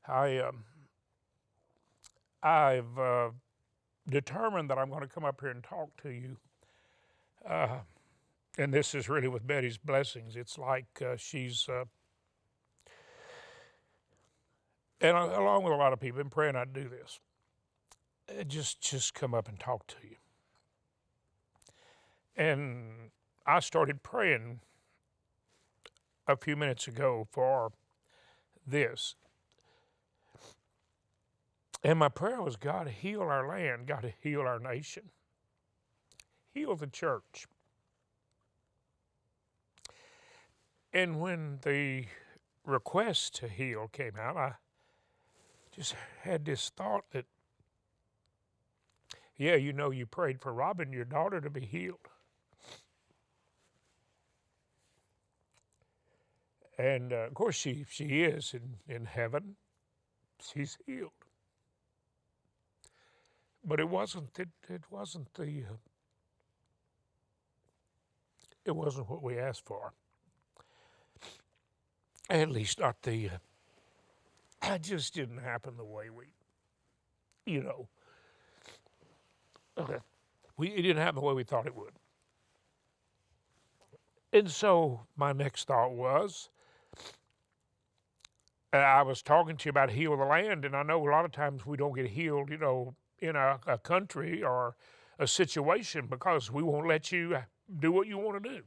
I, I've determined that I'm going to come up here and talk to you. And this is really with Betty's blessings. It's like she's, and along with a lot of people, been praying I'd do this. Just come up and talk to you. And I started praying a few minutes ago for this. And my prayer was, God, heal our land, God, heal our nation, heal the church. And when the request to heal came out, I just had this thought that, yeah, you prayed for Robin, your daughter, to be healed. And of course, she is in heaven. She's healed. But it wasn't it wasn't what we asked for. At least not the. It just didn't happen the way you know, it didn't happen the way we thought it would. And so my next thought was, I was talking to you about heal the land, and I know a lot of times we don't get healed, in a country or a situation because we won't let you do what you want to do.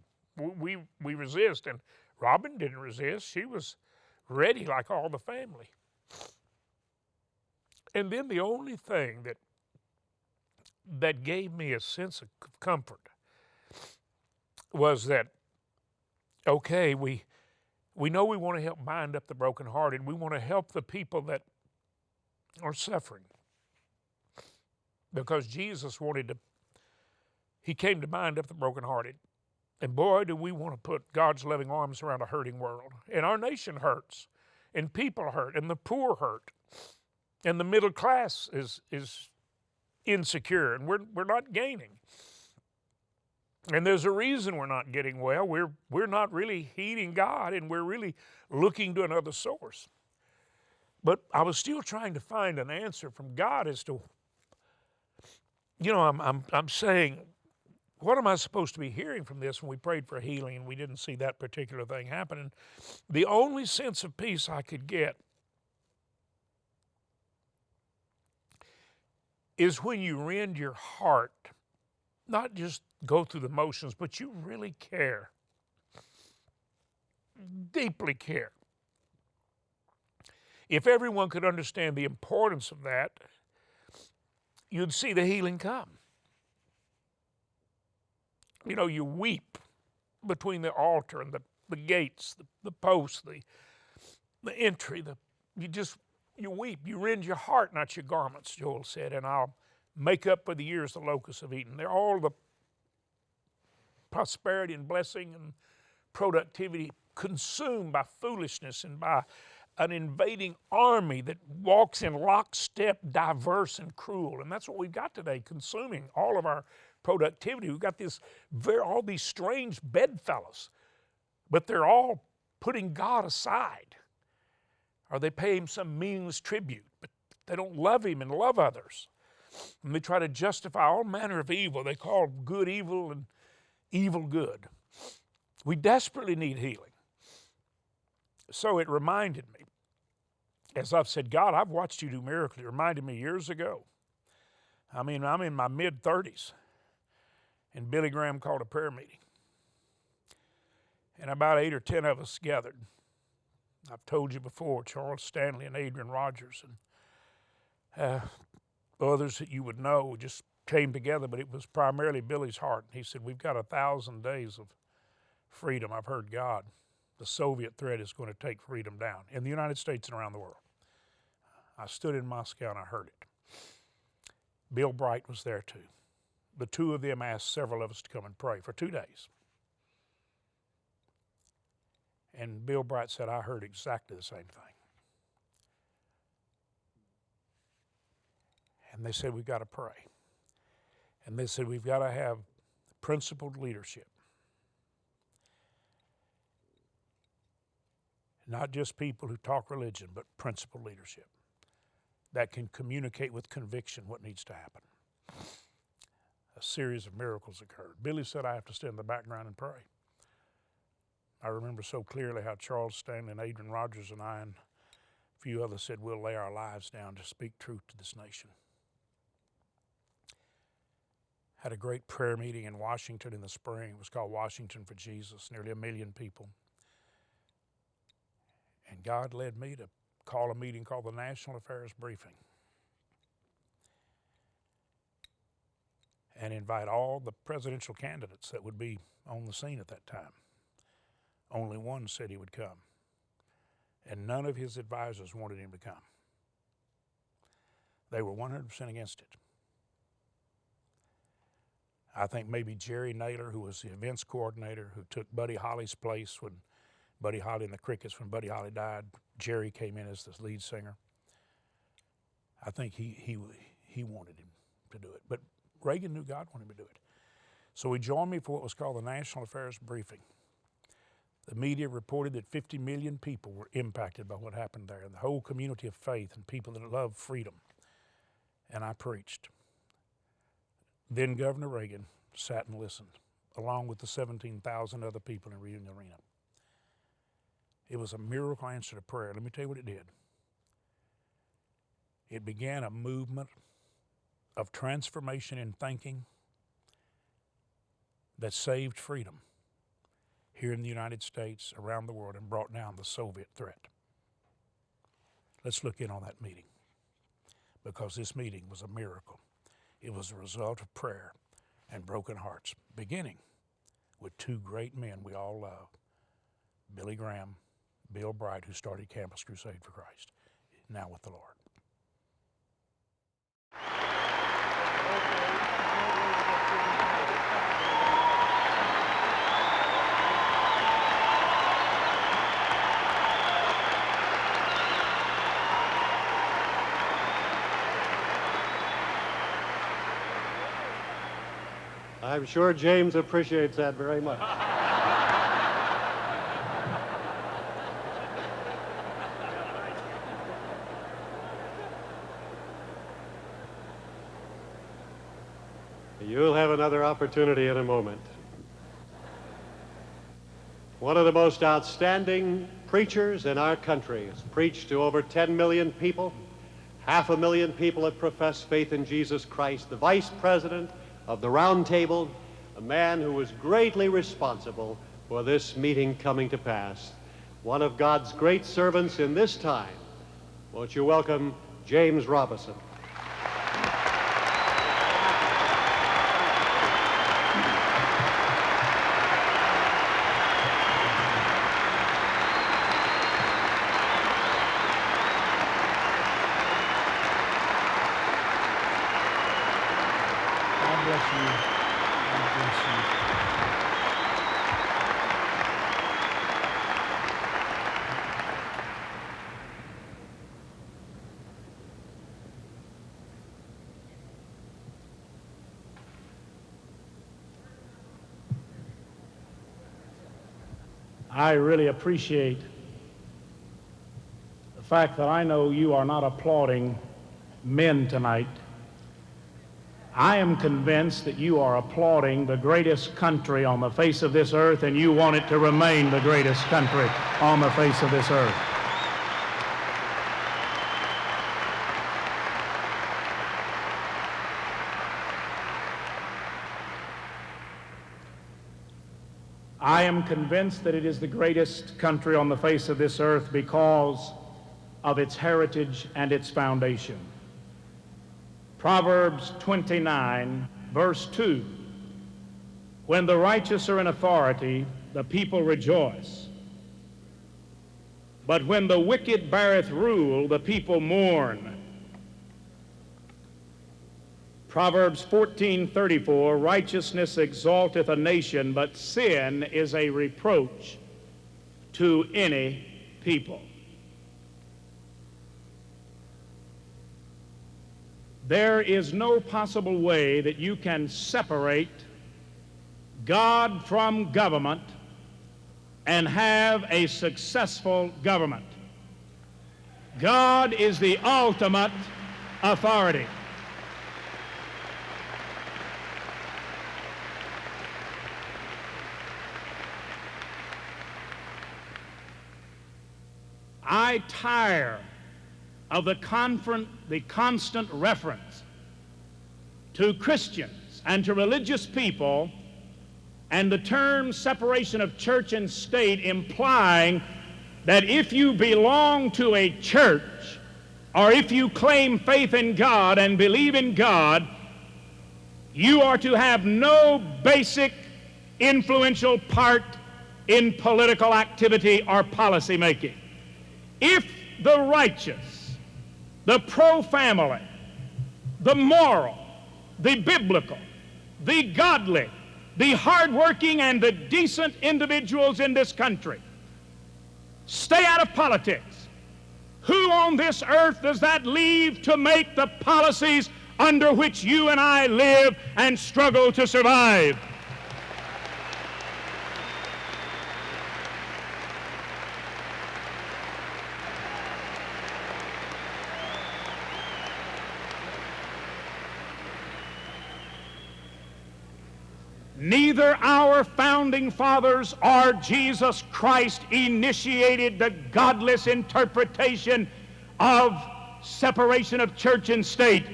We resist, and Robin didn't resist. She was ready like all the family. And then the only thing that gave me a sense of comfort was that, okay, we know we want to help bind up the brokenhearted. We want to help the people that are suffering. Because Jesus he came to bind up the brokenhearted. And boy, do we want to put God's loving arms around a hurting world. And our nation hurts, and people hurt, and the poor hurt, and the middle class is insecure, and we're not gaining. And there's a reason we're not getting well. We're not really heeding God, and we're really looking to another source. But I was still trying to find an answer from God as to, I'm saying, what am I supposed to be hearing from this when we prayed for healing and we didn't see that particular thing happen? And the only sense of peace I could get is when you rend your heart, not just go through the motions, but you really care, deeply care. If everyone could understand the importance of that, you'd see the healing come. You weep between the altar and the gates, the posts, the entry, you weep. You rend your heart, not your garments, Joel said, and I'll make up for the years the locusts have eaten. They're all the prosperity and blessing and productivity consumed by foolishness and by an invading army that walks in lockstep, diverse and cruel. And that's what we've got today, consuming all of our productivity. We've got all these strange bedfellows, but they're all putting God aside. Or they pay him some meaningless tribute, but they don't love him and love others. And they try to justify all manner of evil. They call good evil and evil good. We desperately need healing. So it reminded me, as I've said, God, I've watched you do miracles. It reminded me years ago. I'm in my mid-30s, and Billy Graham called a prayer meeting. And about 8 or 10 of us gathered. I've told you before, Charles Stanley and Adrian Rogers and others that you would know just came together, but it was primarily Billy's heart. He said, we've got 1,000 days of freedom. I've heard God. The Soviet threat is going to take freedom down in the United States and around the world. I stood in Moscow and I heard it. Bill Bright was there too. The two of them asked several of us to come and pray for 2 days. And Bill Bright said, I heard exactly the same thing. And they said, we've got to pray. And they said, we've got to have principled leadership. Not just people who talk religion, but principled leadership that can communicate with conviction what needs to happen. A series of miracles occurred. Billy said, I have to stay in the background and pray. I remember so clearly how Charles Stanley and Adrian Rogers and I and a few others said, we'll lay our lives down to speak truth to this nation. Had a great prayer meeting in Washington in the spring. It was called Washington for Jesus, nearly 1 million people. And God led me to call a meeting called the National Affairs Briefing and invite all the presidential candidates that would be on the scene at that time. Only one said he would come, and none of his advisors wanted him to come. They were 100% against it. I think maybe Jerry Naylor, who was the events coordinator, who took Buddy Holly's place when Buddy Holly and the Crickets, when Buddy Holly died, Jerry came in as the lead singer. I think he wanted him to do it. But Reagan knew God wanted him to do it. So he joined me for what was called the National Affairs Briefing. The media reported that 50 million people were impacted by what happened there, and the whole community of faith and people that love freedom. And I preached. Then Governor Reagan sat and listened, along with the 17,000 other people in Reunion Arena. It was a miracle answer to prayer. Let me tell you what it did. It began a movement of transformation in thinking that saved freedom here in the United States, around the world, and brought down the Soviet threat. Let's look in on that meeting, because this meeting was a miracle. It was a result of prayer and broken hearts, beginning with two great men we all love, Billy Graham, Bill Bright, who started Campus Crusade for Christ, now with the Lord. I'm sure James appreciates that very much. You'll have another opportunity in a moment. One of the most outstanding preachers in our country has preached to over 10 million people. 500,000 people have professed faith in Jesus Christ. The vice president of the Round Table, a man who was greatly responsible for this meeting coming to pass. One of God's great servants in this time. Won't you welcome James Robison? I really appreciate the fact that I know you are not applauding men tonight. I am convinced that you are applauding the greatest country on the face of this earth, and you want it to remain the greatest country on the face of this earth. I am convinced that it is the greatest country on the face of this earth because of its heritage and its foundation. Proverbs 29, verse 2, when the righteous are in authority, the people rejoice. But when the wicked beareth rule, the people mourn. Proverbs 14:34, righteousness exalteth a nation, but sin is a reproach to any people. There is no possible way that you can separate God from government and have a successful government. God is the ultimate authority. I tire of the constant reference to Christians and to religious people and the term separation of church and state implying that if you belong to a church or if you claim faith in God and believe in God, you are to have no basic influential part in political activity or policy making. If the righteous, the pro-family, the moral, the biblical, the godly, the hardworking, and the decent individuals in this country stay out of politics, who on this earth does that leave to make the policies under which you and I live and struggle to survive? Neither our founding fathers or Jesus Christ initiated the godless interpretation of separation of church and state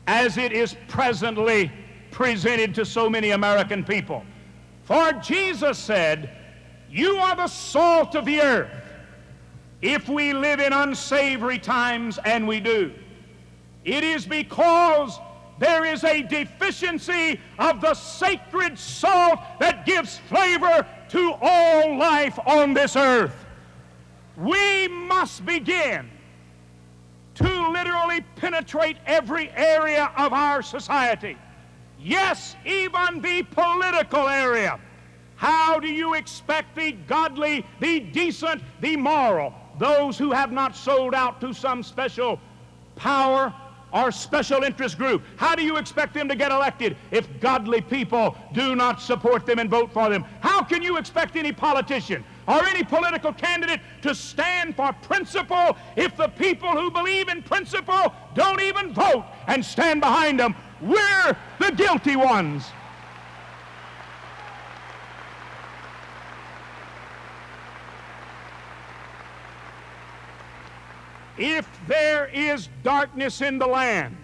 as it is presently presented to so many American people. For Jesus said, "You are the salt of the earth." If we live in unsavory times, and we do, it is because there is a deficiency of the sacred salt that gives flavor to all life on this earth. We must begin to literally penetrate every area of our society. Yes, even the political area. How do you expect the godly, the decent, the moral, those who have not sold out to some special power or special interest group, how do you expect them to get elected if godly people do not support them and vote for them? How can you expect any politician or any political candidate to stand for principle if the people who believe in principle don't even vote and stand behind them? We're the guilty ones. If there is darkness in the land,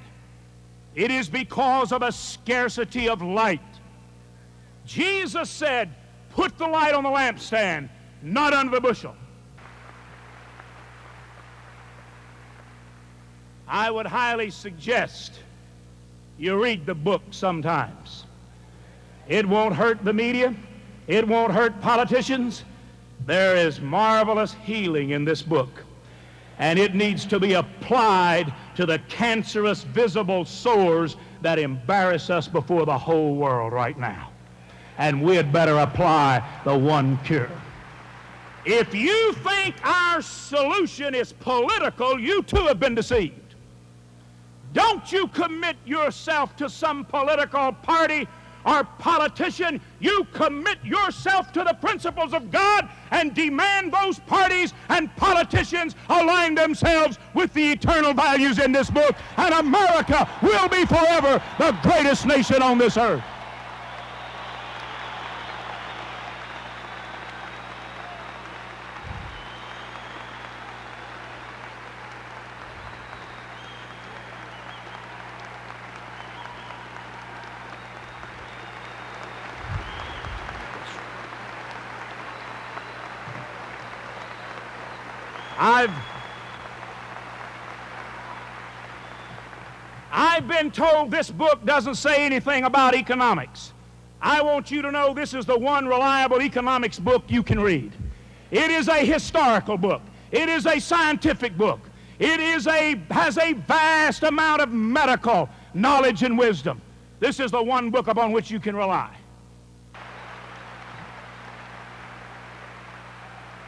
it is because of a scarcity of light. Jesus said, "Put the light on the lampstand, not under the bushel." I would highly suggest you read the book sometimes. It won't hurt the media. It won't hurt politicians. There is marvelous healing in this book. And it needs to be applied to the cancerous visible sores that embarrass us before the whole world right now. And we'd better apply the one cure. If you think our solution is political, you too have been deceived. Don't you commit yourself to some political party or politician. You commit yourself to the principles of God and demand those parties and politicians align themselves with the eternal values in this book, and America will be forever the greatest nation on this earth. I've been told this book doesn't say anything about economics. I want you to know this is the one reliable economics book you can read. It is a historical book. It is a scientific book. It has a vast amount of medical knowledge and wisdom. This is the one book upon which you can rely.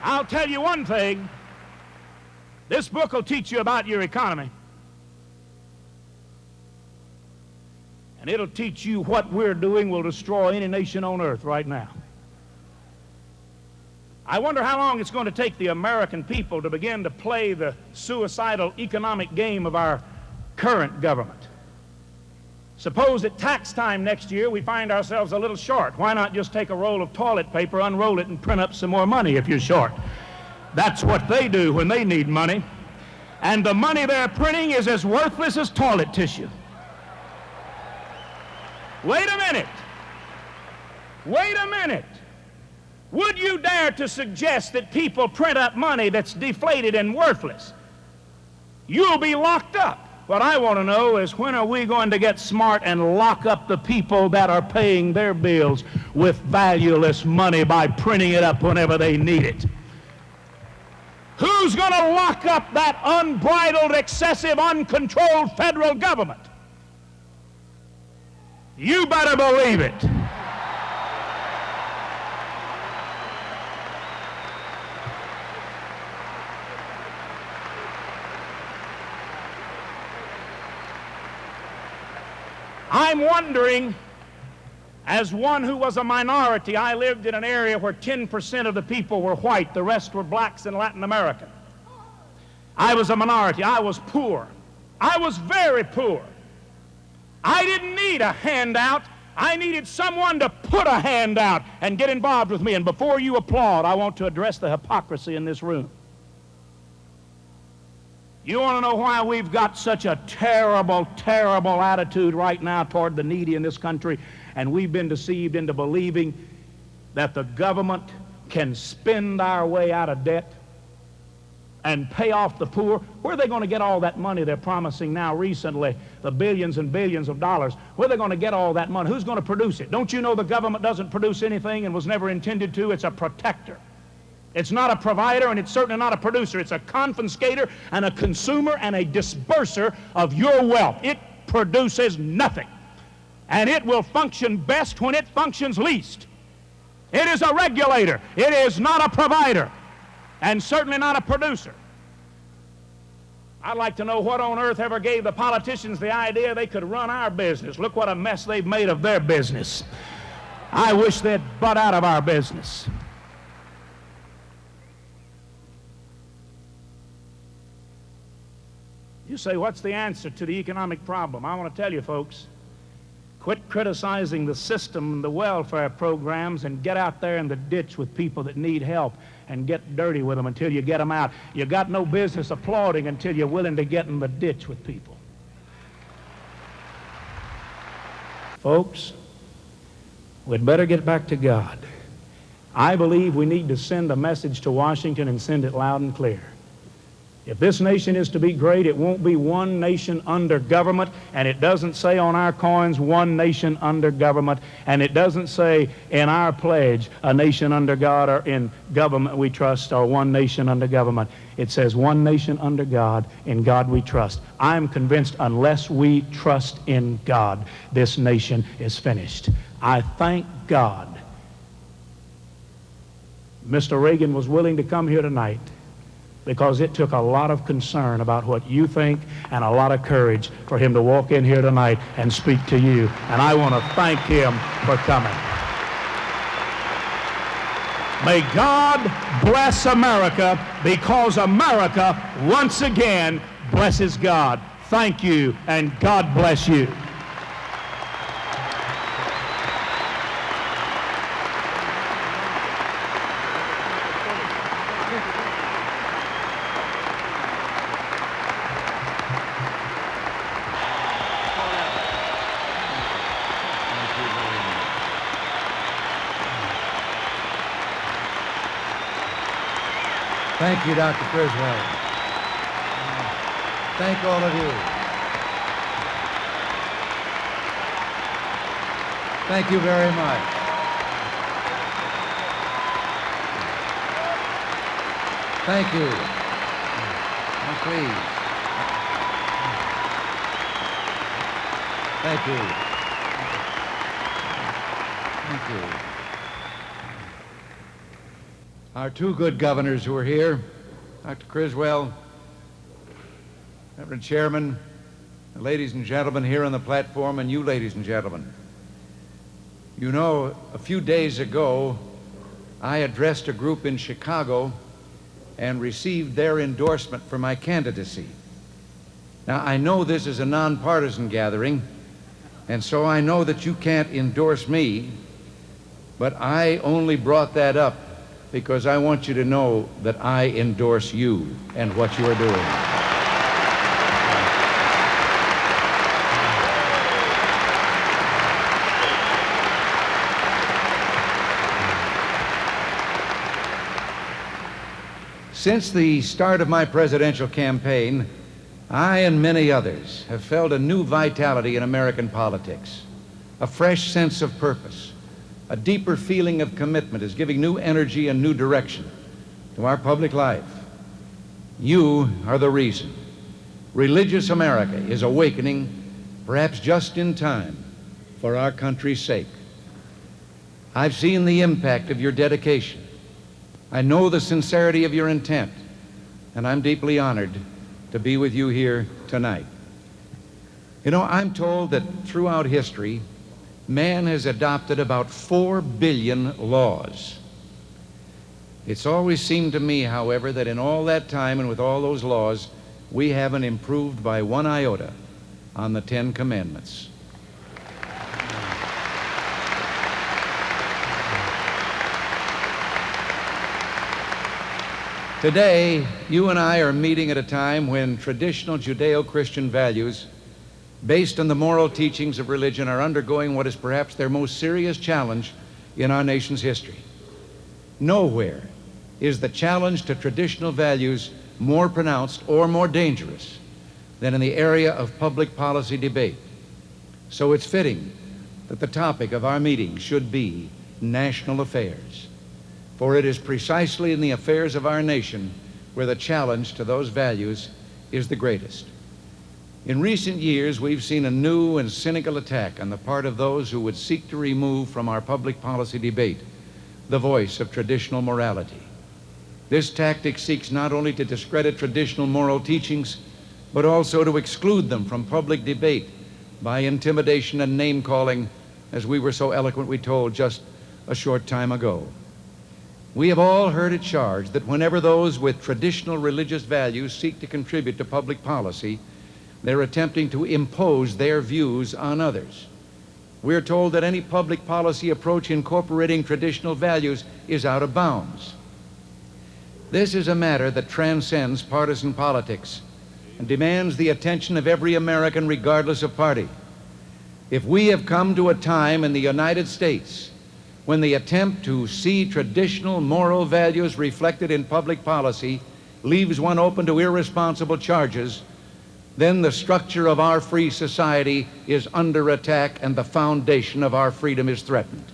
I'll tell you one thing. This book will teach you about your economy. And it'll teach you what we're doing will destroy any nation on earth right now. I wonder how long it's going to take the American people to begin to play the suicidal economic game of our current government. Suppose at tax time next year we find ourselves a little short. Why not just take a roll of toilet paper, unroll it, and print up some more money if you're short? That's what they do when they need money. And the money they're printing is as worthless as toilet tissue. Wait a minute. Wait a minute. Would you dare to suggest that people print up money that's deflated and worthless? You'll be locked up. What I want to know is, when are we going to get smart and lock up the people that are paying their bills with valueless money by printing it up whenever they need it? Who's going to lock up that unbridled, excessive, uncontrolled federal government? You better believe it. I'm wondering, as one who was a minority, I lived in an area where 10% of the people were white, the rest were blacks and Latin American. I was a minority. I was poor. I was very poor. I didn't need a handout. I needed someone to put a hand out and get involved with me. And before you applaud, I want to address the hypocrisy in this room. You want to know why we've got such a terrible, terrible attitude right now toward the needy in this country, and we've been deceived into believing that the government can spend our way out of debt and pay off the poor? Where are they going to get all that money they're promising now recently, the billions and billions of dollars? Where are they going to get all that money? Who's going to produce it? Don't you know the government doesn't produce anything and was never intended to? It's a protector. It's not a provider, and it's certainly not a producer. It's a confiscator and a consumer and a disperser of your wealth. It produces nothing. And it will function best when it functions least. It is a regulator. It is not a provider, and certainly not a producer. I'd like to know what on earth ever gave the politicians the idea they could run our business. Look what a mess they've made of their business. I wish they'd butt out of our business. You say, what's the answer to the economic problem? I want to tell you, folks, quit criticizing the system and the welfare programs and get out there in the ditch with people that need help and get dirty with them until you get them out. You got no business applauding until you're willing to get in the ditch with people. Folks, we'd better get back to God. I believe we need to send a message to Washington and send it loud and clear. If this nation is to be great, it won't be one nation under government, and it doesn't say on our coins, one nation under government, and it doesn't say in our pledge, a nation under God, or in government we trust, or one nation under government. It says one nation under God, in God we trust. I'm convinced unless we trust in God, this nation is finished. I thank God Mr. Reagan was willing to come here tonight, because it took a lot of concern about what you think and a lot of courage for him to walk in here tonight and speak to you. And I want to thank him for coming. May God bless America, because America once again blesses God. Thank you, and God bless you. Thank you, Dr. Criswell. Thank all of you. Thank you very much. Thank you. And please. Thank you. Thank you. Our two good governors who are here, Dr. Criswell, Reverend Chairman, the ladies and gentlemen here on the platform, and you ladies and gentlemen. You know, a few days ago, I addressed a group in Chicago and received their endorsement for my candidacy. Now, I know this is a nonpartisan gathering, and so I know that you can't endorse me, but I only brought that up because I want you to know that I endorse you and what you are doing. Since the start of my presidential campaign, I and many others have felt a new vitality in American politics, a fresh sense of purpose, a deeper feeling of commitment is giving new energy and new direction to our public life. You are the reason. Religious America is awakening, perhaps just in time, for our country's sake. I've seen the impact of your dedication. I know the sincerity of your intent, and I'm deeply honored to be with you here tonight. You know, I'm told that throughout history, man has adopted about 4 billion laws. It's always seemed to me, however, that in all that time and with all those laws, we haven't improved by 1 iota on the 10 Commandments. Today, you and I are meeting at a time when traditional Judeo-Christian values based on the moral teachings of religion are undergoing what is perhaps their most serious challenge in our nation's history. Nowhere is the challenge to traditional values more pronounced or more dangerous than in the area of public policy debate. So it's fitting that the topic of our meeting should be national affairs, for it is precisely in the affairs of our nation where the challenge to those values is the greatest. In recent years, we've seen a new and cynical attack on the part of those who would seek to remove from our public policy debate the voice of traditional morality. This tactic seeks not only to discredit traditional moral teachings, but also to exclude them from public debate by intimidation and name-calling, as we were so eloquently told just a short time ago. We have all heard it charged that whenever those with traditional religious values seek to contribute to public policy, they're attempting to impose their views on others. We're told that any public policy approach incorporating traditional values is out of bounds. This is a matter that transcends partisan politics and demands the attention of every American regardless of party. If we have come to a time in the United States when the attempt to see traditional moral values reflected in public policy leaves one open to irresponsible charges, then the structure of our free society is under attack and the foundation of our freedom is threatened.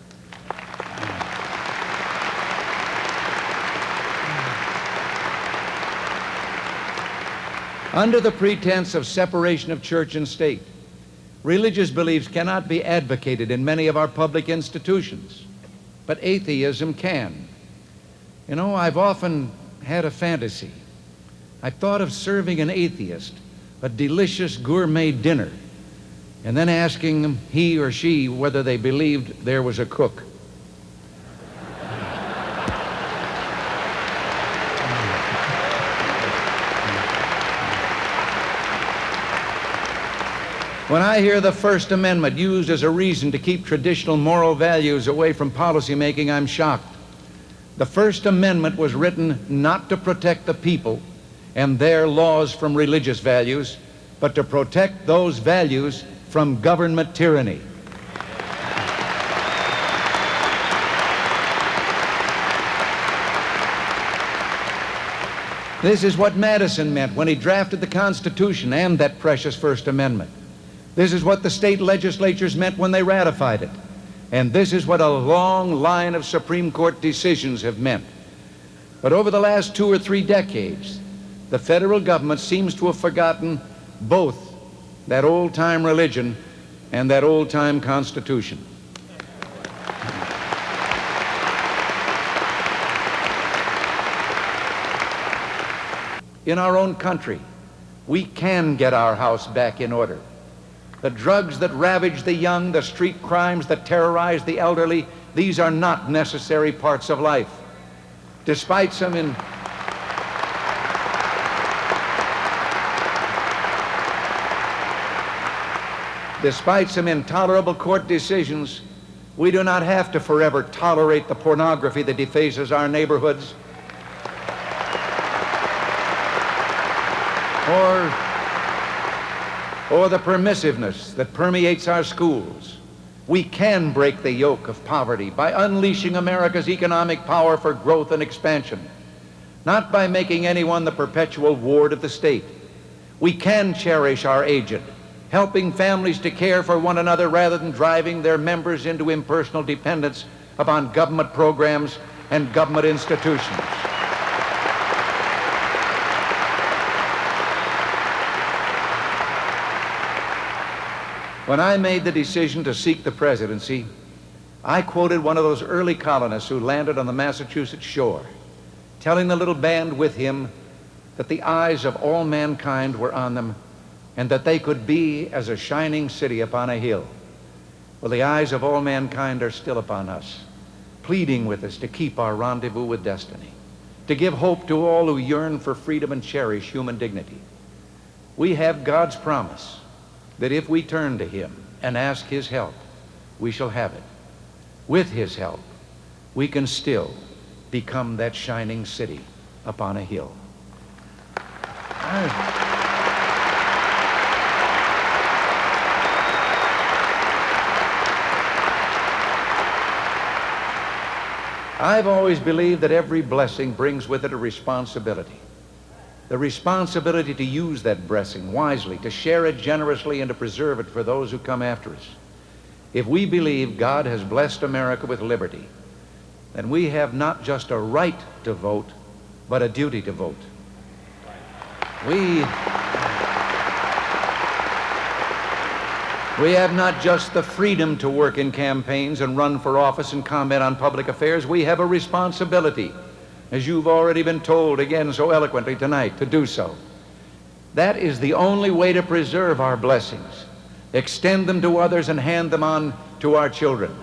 Under the pretense of separation of church and state, religious beliefs cannot be advocated in many of our public institutions, but atheism can. You know, I've often had a fantasy. I thought of serving an atheist a delicious gourmet dinner and then asking he or she whether they believed there was a cook. When I hear the First Amendment used as a reason to keep traditional moral values away from policymaking, I'm shocked. The First Amendment was written not to protect the people and their laws from religious values, but to protect those values from government tyranny. This is what Madison meant when he drafted the Constitution and that precious First Amendment. This is what the state legislatures meant when they ratified it. And this is what a long line of Supreme Court decisions have meant. But over the last 2 or 3 decades, the federal government seems to have forgotten both that old-time religion and that old-time Constitution. In our own country, we can get our house back in order. The drugs that ravage the young, the street crimes that terrorize the elderly, these are not necessary parts of life. Despite some intolerable court decisions, we do not have to forever tolerate the pornography that defaces our neighborhoods, or the permissiveness that permeates our schools. We can break the yoke of poverty by unleashing America's economic power for growth and expansion, not by making anyone the perpetual ward of the state. We can cherish our aged, helping families to care for one another rather than driving their members into impersonal dependence upon government programs and government institutions. When I made the decision to seek the presidency, I quoted one of those early colonists who landed on the Massachusetts shore, telling the little band with him that the eyes of all mankind were on them and that they could be as a shining city upon a hill. Well, the eyes of all mankind are still upon us, pleading with us to keep our rendezvous with destiny, to give hope to all who yearn for freedom and cherish human dignity. We have God's promise that if we turn to him and ask his help, we shall have it. With his help, we can still become that shining city upon a hill. I've always believed that every blessing brings with it a responsibility. The responsibility to use that blessing wisely, to share it generously, and to preserve it for those who come after us. If we believe God has blessed America with liberty, then we have not just a right to vote, but a duty to vote. We have not just the freedom to work in campaigns and run for office and comment on public affairs. We have a responsibility, as you've already been told again so eloquently tonight, to do so. That is the only way to preserve our blessings, extend them to others, and hand them on to our children.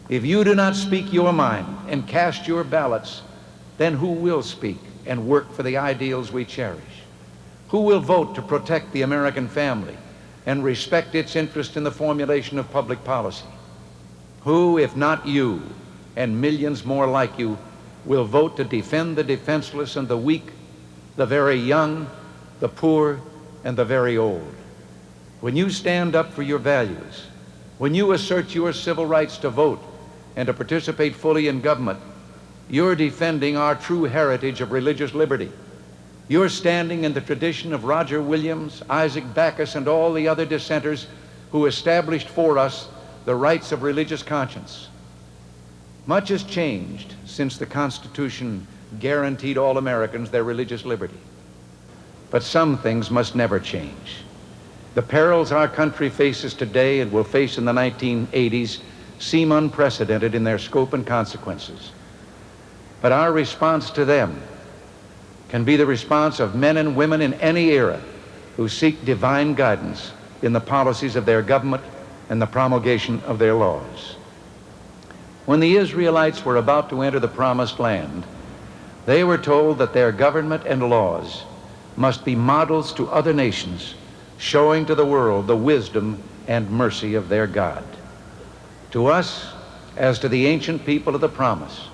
If you do not speak your mind and cast your ballots, then who will speak and work for the ideals we cherish? Who will vote to protect the American family and respect its interest in the formulation of public policy? Who, if not you and millions more like you, will vote to defend the defenseless and the weak, the very young, the poor, and the very old? When you stand up for your values, when you assert your civil rights to vote and to participate fully in government, you're defending our true heritage of religious liberty. You're standing in the tradition of Roger Williams, Isaac Backus, and all the other dissenters who established for us the rights of religious conscience. Much has changed since the Constitution guaranteed all Americans their religious liberty. But some things must never change. The perils our country faces today and will face in the 1980s seem unprecedented in their scope and consequences. But our response to them can be the response of men and women in any era who seek divine guidance in the policies of their government and the promulgation of their laws. When the Israelites were about to enter the Promised Land, they were told that their government and laws must be models to other nations, showing to the world the wisdom and mercy of their God. To us, as to the ancient people of the promise,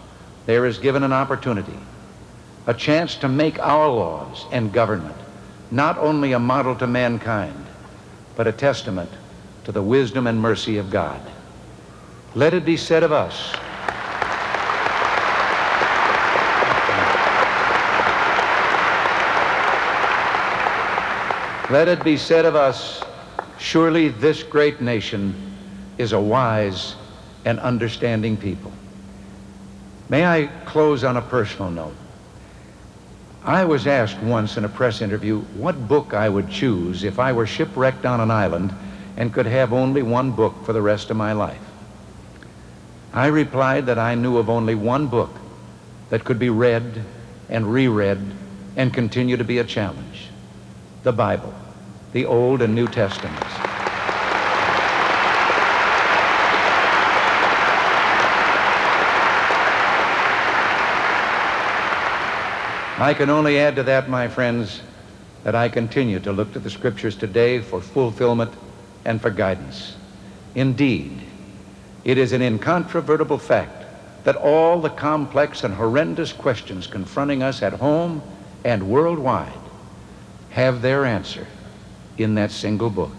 there is given an opportunity, a chance to make our laws and government not only a model to mankind, but a testament to the wisdom and mercy of God. Let it be said of us, let it be said of us, surely this great nation is a wise and understanding people. May I close on a personal note? I was asked once in a press interview what book I would choose if I were shipwrecked on an island and could have only one book for the rest of my life. I replied that I knew of only one book that could be read and reread and continue to be a challenge: the Bible, the Old and New Testaments. I can only add to that, my friends, that I continue to look to the Scriptures today for fulfillment and for guidance. Indeed, it is an incontrovertible fact that all the complex and horrendous questions confronting us at home and worldwide have their answer in that single book.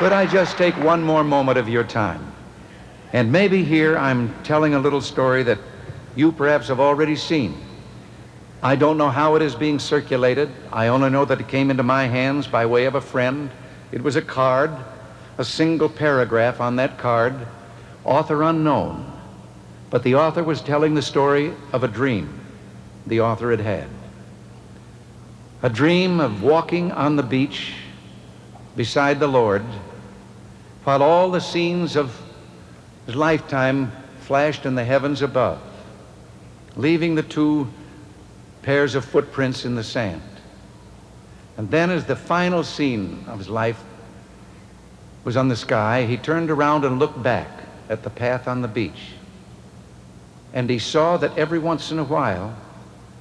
Could I just take one more moment of your time? And maybe here I'm telling a little story that you perhaps have already seen. I don't know how it is being circulated. I only know that it came into my hands by way of a friend. It was a card, a single paragraph on that card, author unknown. But the author was telling the story of a dream the author had had. A dream of walking on the beach beside the Lord while all the scenes of his lifetime flashed in the heavens above, leaving the two pairs of footprints in the sand. And then as the final scene of his life was on the sky, he turned around and looked back at the path on the beach. And he saw that every once in a while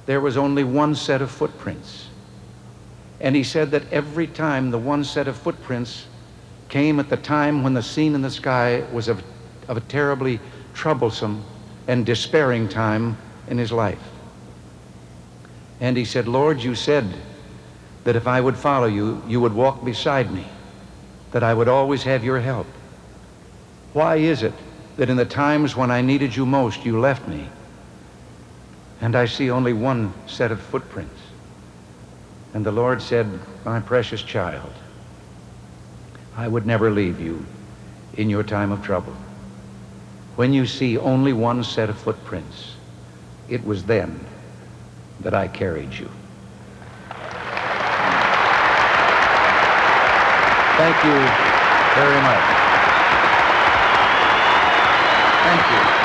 there was only one set of footprints. And he said that every time the one set of footprints came at the time when the scene in the sky was of a terribly troublesome and despairing time in his life. And he said, Lord, you said that if I would follow you, you would walk beside me, that I would always have your help. Why is it that in the times when I needed you most, you left me, and I see only one set of footprints? And the Lord said, my precious child, I would never leave you in your time of trouble. When you see only one set of footprints, it was then that I carried you. Thank you very much. Thank you.